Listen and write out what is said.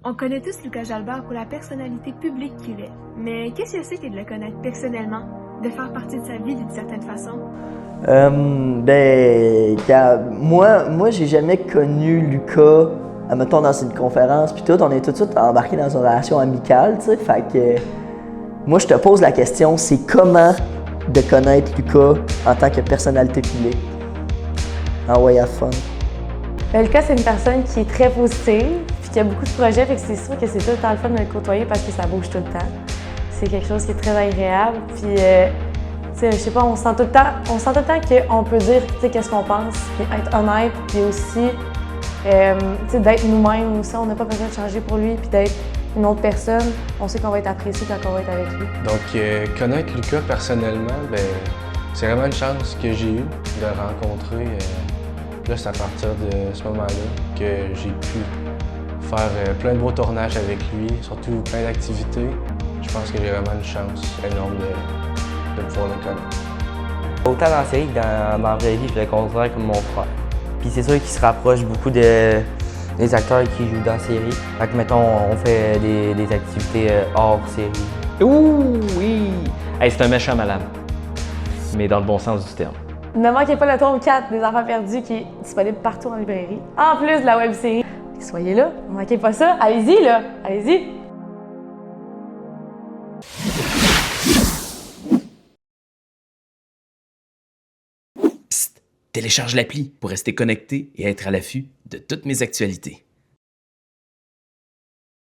On connaît tous Lucas Jalbert pour la personnalité publique qu'il est. Mais qu'est-ce que c'est que de le connaître personnellement? De faire partie de sa vie d'une certaine façon? Moi, j'ai jamais connu Lucas, mettons, dans une conférence, puis tout, on est tout de suite embarqué dans une relation amicale, tu sais, fait que moi, je te pose la question, c'est comment de connaître Lucas en tant que personnalité publique? Ah ouais, have fun. Lucas, c'est une personne qui est très positive, puis qui a beaucoup de projets, fait que c'est sûr que c'est tout le temps le fun de le côtoyer parce que ça bouge tout le temps. C'est quelque chose qui est très agréable, puis je sais pas, on sent tout le temps qu'on peut dire qu'est-ce qu'on pense, puis être honnête, puis aussi d'être nous-mêmes aussi. On n'a pas besoin de changer pour lui, puis d'être une autre personne. On sait qu'on va être apprécié quand on va être avec lui. Donc, connaître Lucas personnellement, c'est vraiment une chance que j'ai eue de le rencontrer. Là, c'est à partir de ce moment-là que j'ai pu faire plein de beaux tournages avec lui, surtout plein d'activités. Je pense que j'ai vraiment une chance énorme de pouvoir le connaître. Autant dans la série que dans la vraie vie, je le considère comme mon frère. Puis c'est sûr qu'il se rapproche beaucoup des acteurs qui jouent dans la série. Fait que, mettons, on fait des activités hors série. Ouh, oui! Hey, c'est un méchant malade, mais dans le bon sens du terme. Ne manquez pas le tome 4 des Enfants perdus qui est disponible partout en librairie, en plus de la web-série. Soyez là, ne manquez pas ça. Allez-y, là! Allez-y! Psst, télécharge l'appli pour rester connecté et être à l'affût de toutes mes actualités.